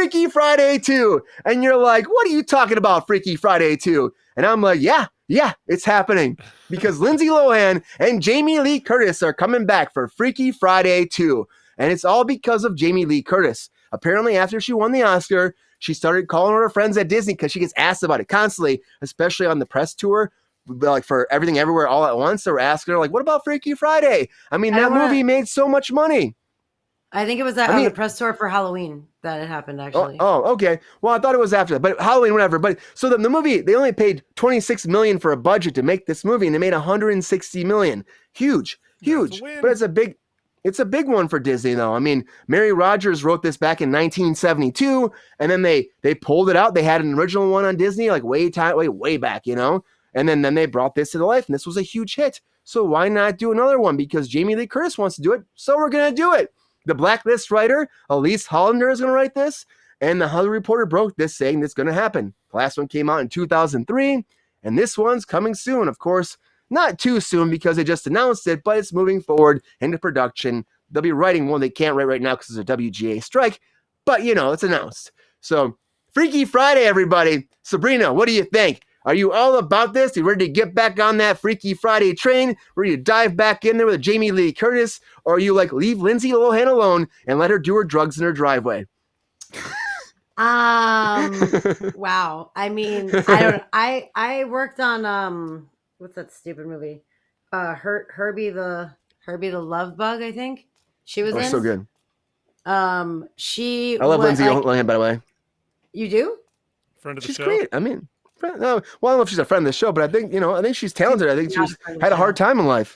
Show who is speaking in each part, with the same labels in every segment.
Speaker 1: Freaky Friday 2. And you're like, what are you talking about, Freaky Friday 2? And I'm like, yeah, it's happening. Because Lindsay Lohan and Jamie Lee Curtis are coming back for Freaky Friday 2. And it's all because of Jamie Lee Curtis. Apparently, after she won the Oscar, she started calling her friends at Disney because she gets asked about it constantly, especially on the press tour, like for Everything Everywhere All at Once. They were asking her, like, what about Freaky Friday? I mean, that movie made so much money.
Speaker 2: I think it was on the press tour for Halloween that it happened, actually.
Speaker 1: Oh, okay. Well, I thought it was after that, but Halloween, whatever. But so the movie, they only paid $26 million for a budget to make this movie, and they made $160 million. Huge. But it's a big one for Disney, though. I mean, Mary Rogers wrote this back in 1972, and then they pulled it out. They had an original one on Disney, like way back, you know. And then they brought this to life, and this was a huge hit. So why not do another one? Because Jamie Lee Curtis wants to do it, so we're gonna do it. The Blacklist writer, Elise Hollander, is going to write this, and the Hollywood Reporter broke this, saying this is going to happen. The last one came out in 2003, and this one's coming soon. Of course, not too soon because they just announced it, but it's moving forward into production. They'll be writing one they can't write right now because there's a WGA strike, but, you know, it's announced. So, Freaky Friday, everybody. Sabrina, what do you think? Are you all about this? Are you ready to get back on that Freaky Friday train? Ready to dive back in there with Jamie Lee Curtis? Or are you like, leave Lindsay Lohan alone and let her do her drugs in her driveway?
Speaker 2: Wow. I mean, I worked on, what's that stupid movie? Herbie the Love Bug, I think. She was in.
Speaker 1: So good.
Speaker 2: I
Speaker 1: love Lindsay Lohan, by the way.
Speaker 2: You do?
Speaker 3: Friend of the show.
Speaker 1: She's great. I mean, no, well, I don't know if she's a friend of the show, but I think she's talented. I think she's had a hard time in life.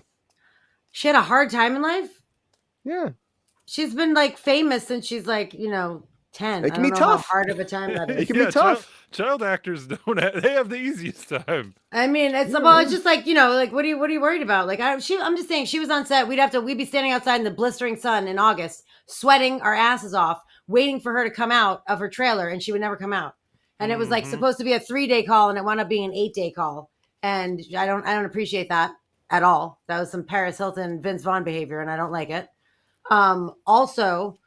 Speaker 2: She had a hard time in life?
Speaker 1: Yeah.
Speaker 2: She's been like famous since she's like, 10.
Speaker 1: It can be tough.
Speaker 2: How hard of a time that is.
Speaker 1: It can be tough.
Speaker 3: Child actors they have the easiest time.
Speaker 2: I mean, it's just like, like what are you worried about? Like I'm just saying she was on set. We'd be standing outside in the blistering sun in August, sweating our asses off, waiting for her to come out of her trailer, and she would never come out. And it was like supposed to be a 3-day call, and it wound up being an 8-day call. And I don't appreciate that at all. That was some Paris Hilton, Vince Vaughn behavior, and I don't like it. Also,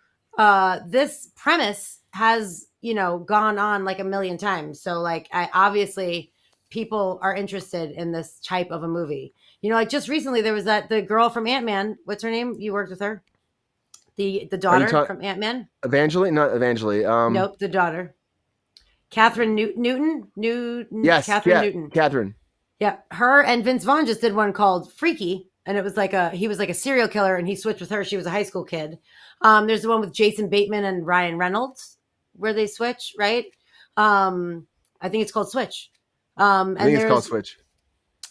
Speaker 2: this premise has, gone on like a million times. So like, obviously people are interested in this type of a movie. Like just recently there was the girl from Ant-Man. What's her name? You worked with her? The daughter from Ant-Man?
Speaker 1: Evangeline? Not Evangeline.
Speaker 2: Nope, the daughter. Catherine Newton?
Speaker 1: Yes,
Speaker 2: Catherine Newton.
Speaker 1: Catherine.
Speaker 2: Yeah, her and Vince Vaughn just did one called Freaky, and it was like he was like a serial killer, and he switched with her. She was a high school kid. There's the one with Jason Bateman and Ryan Reynolds where they switch, right? I think it's called Switch.
Speaker 1: I think it's called Switch.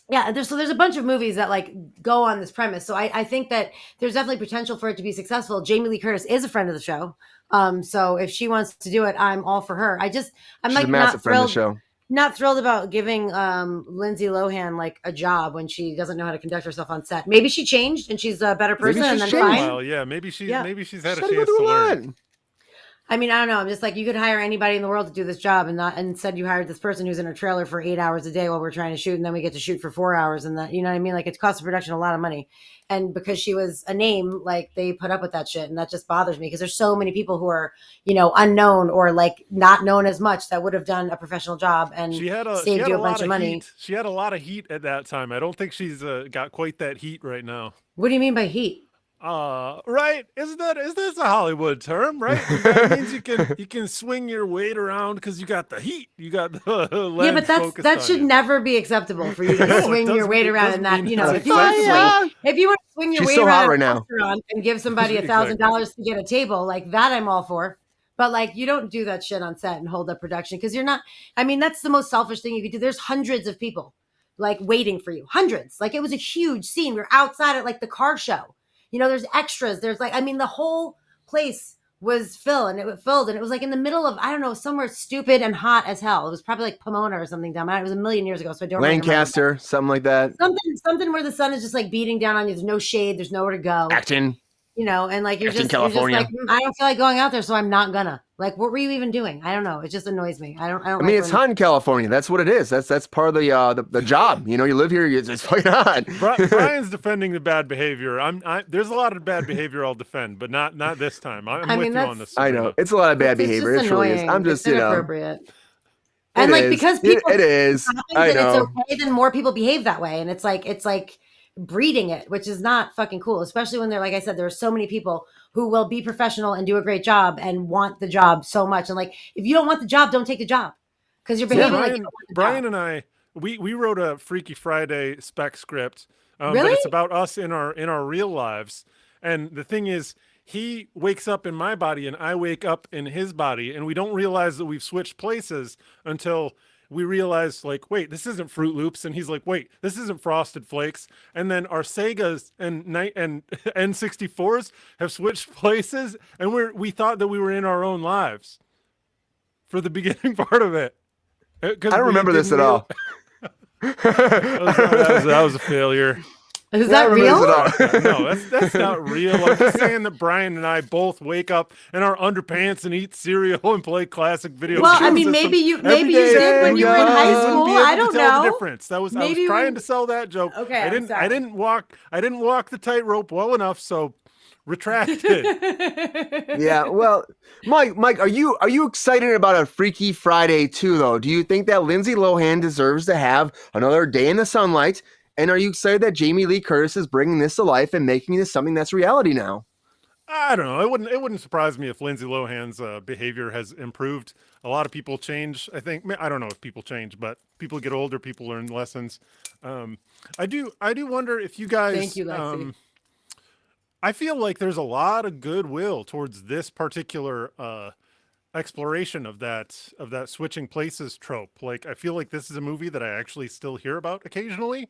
Speaker 2: Yeah, there's a bunch of movies that like go on this premise. So I think that there's definitely potential for it to be successful. Jamie Lee Curtis is a friend of the show. So if she wants to do it, I'm all for her. I'm
Speaker 1: She's
Speaker 2: like
Speaker 1: a massive friend of the show.
Speaker 2: Not thrilled about giving Lindsay Lohan like a job when she doesn't know how to conduct herself on set. Maybe she changed and she's a better person.
Speaker 1: Maybe
Speaker 2: and then
Speaker 1: she's
Speaker 2: fine.
Speaker 3: Well, yeah, maybe she's had a chance to learn.
Speaker 2: I mean, I don't know. I'm just like, you could hire anybody in the world to do this job, and instead you hired this person who's in a trailer for 8 hours a day while we're trying to shoot, and then we get to shoot for 4 hours, and that, you know what I mean? Like, it costs the production a lot of money, and because she was a name, like they put up with that shit, and that just bothers me because there's so many people who are, unknown or like not known as much that would have done a professional job and saved you a bunch of money.
Speaker 3: Heat. She had a lot of heat at that time. I don't think she's got quite that heat right now.
Speaker 2: What do you mean by heat?
Speaker 3: Right? Is this a Hollywood term, right? That means you can swing your weight around because you got the heat. You got the lens.
Speaker 2: Yeah, but that should never be acceptable for you to swing your weight around in that. If you want to swing your weight around in a restaurant and give somebody $1,000 to get a table, like that, I'm all for. But like, you don't do that shit on set and hold up production because you're not. I mean, that's the most selfish thing you could do. There's hundreds of people like waiting for you. Hundreds. Like it was a huge scene. We're outside at like the car show. There's extras. There's like, I mean, the whole place was filled and it was like in the middle of, I don't know, somewhere stupid and hot as hell. It was probably like Pomona or something dumb. It was a million years ago. So I don't
Speaker 1: Lancaster,
Speaker 2: remember.
Speaker 1: Something like that.
Speaker 2: Something where the sun is just like beating down on you. There's no shade. There's nowhere to go.
Speaker 1: Acton.
Speaker 2: you know, and like you're
Speaker 1: Back in
Speaker 2: just like,
Speaker 1: California.
Speaker 2: I don't feel like going out there, so I'm not gonna. Like, what were you even doing? I don't know. It just annoys me. I don't
Speaker 1: I
Speaker 2: like
Speaker 1: mean, it's
Speaker 2: when-
Speaker 1: hot in California. That's what it is. That's part of the job. You know, you live here. It's fucking hot.
Speaker 3: Brian's defending the bad behavior. There's a lot of bad behavior I'll defend, but not this time. I'm
Speaker 2: I
Speaker 3: with
Speaker 2: mean,
Speaker 3: you on this.
Speaker 1: I know it's a lot of bad
Speaker 2: it's
Speaker 1: behavior.
Speaker 2: just
Speaker 1: It truly is.
Speaker 2: annoying.
Speaker 1: I'm just
Speaker 2: it's inappropriate.
Speaker 1: It
Speaker 2: And like
Speaker 1: is.
Speaker 2: because people
Speaker 1: it is. I
Speaker 2: and
Speaker 1: know.
Speaker 2: it's okay, then more people behave that way, and it's like breeding it, which is not fucking cool. Especially when they're like I said, there are so many people who will be professional and do a great job and want the job so much. And like, if you don't want the job, don't take the job because you're behaving like you don't want the
Speaker 3: Brian
Speaker 2: job.
Speaker 3: and I, we wrote a Freaky Friday spec script,
Speaker 2: Really?
Speaker 3: but it's about us in our real lives. And the thing is, he wakes up in my body and I wake up in his body, and we don't realize that we've switched places until we realize, like, wait, this isn't Fruit Loops, and he's like, wait, this isn't Frosted Flakes, and then our Segas and N64s have switched places, and we thought that we were in our own lives for the beginning part of it.
Speaker 1: I don't remember this at all.
Speaker 3: That was a failure.
Speaker 2: Is
Speaker 1: I
Speaker 2: that
Speaker 1: don't remember
Speaker 2: real?
Speaker 1: this at all.
Speaker 3: No, that's not real. I'm just saying that Brian and I both wake up in our underpants and eat cereal and play classic video
Speaker 2: Well,
Speaker 3: games.
Speaker 2: I mean, maybe you
Speaker 3: every
Speaker 2: did
Speaker 3: day.
Speaker 2: when you were in high
Speaker 3: You wouldn't
Speaker 2: school.
Speaker 3: be able
Speaker 2: I
Speaker 3: to
Speaker 2: don't
Speaker 3: tell
Speaker 2: know.
Speaker 3: the difference. I was
Speaker 2: Maybe
Speaker 3: trying to sell that joke.
Speaker 2: Okay,
Speaker 3: I
Speaker 2: I'm
Speaker 3: didn't.
Speaker 2: sorry.
Speaker 3: I didn't walk the tightrope well enough. So retracted.
Speaker 1: Yeah, well, Mike, are you excited about a Freaky Friday too, though? Do you think that Lindsay Lohan deserves to have another day in the sunlight? And are you excited that Jamie Lee Curtis is bringing this to life and making this something that's reality now?
Speaker 3: I don't know. It wouldn't surprise me if Lindsay Lohan's behavior has improved. A lot of people change. I think. I don't know if people change, but people get older. People learn lessons. I do wonder if you guys.
Speaker 2: Thank you, Lexi.
Speaker 3: I feel like there's a lot of goodwill towards this particular exploration of that switching places trope. Like, I feel like this is a movie that I actually still hear about occasionally.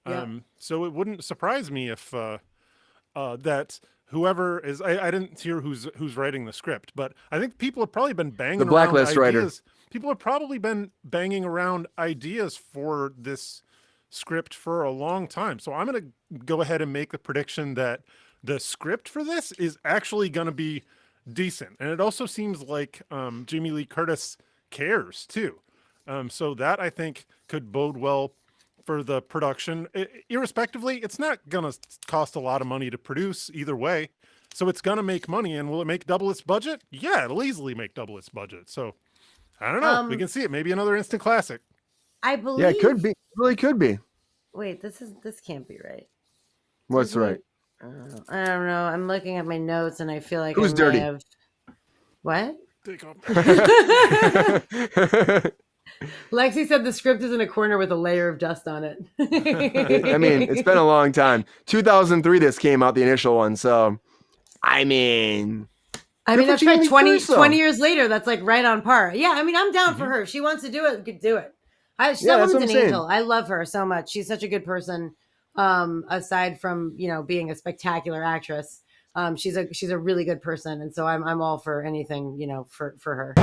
Speaker 2: Yeah.
Speaker 3: So it wouldn't surprise me if that whoever is, I didn't hear who's writing the script, but I think people have probably been banging
Speaker 1: The Blacklist
Speaker 3: around
Speaker 1: writer.
Speaker 3: ideas. People have probably been banging around ideas for this script for a long time. So I'm going to go ahead and make the prediction that the script for this is actually going to be decent. And it also seems like Jamie Lee Curtis cares too. So that I think could bode well for the production. Irrespectively, it's not going to cost a lot of money to produce either way. So it's going to make money. And will it make double its budget? Yeah, it'll easily make double its budget. So I don't know. We can see it. Maybe another instant classic.
Speaker 2: I believe.
Speaker 1: Yeah, it could be. It really could be.
Speaker 2: Wait, this can't be right.
Speaker 1: What's
Speaker 2: Isn't
Speaker 1: right?
Speaker 2: I don't know. I'm looking at my notes and I feel like
Speaker 1: Who's
Speaker 2: I may
Speaker 1: dirty?
Speaker 2: have... What?
Speaker 3: Take off.
Speaker 2: Lexi said the script is in a corner with a layer of dust on it.
Speaker 1: I mean, it's been a long time. 2003, this came out, the initial one. So, I mean,
Speaker 2: that's
Speaker 1: Jamie
Speaker 2: right.
Speaker 1: Lee
Speaker 2: 20
Speaker 1: Curtis, though.
Speaker 2: 20 years later, that's like right on par. Yeah, I mean, I'm down for her. If she wants to do it, could do it.
Speaker 1: Yeah,
Speaker 2: That
Speaker 1: that's what
Speaker 2: woman's
Speaker 1: I'm
Speaker 2: an
Speaker 1: saying.
Speaker 2: angel. I love her so much. She's such a good person. Aside from, being a spectacular actress, she's a really good person. And so I'm all for anything, for her.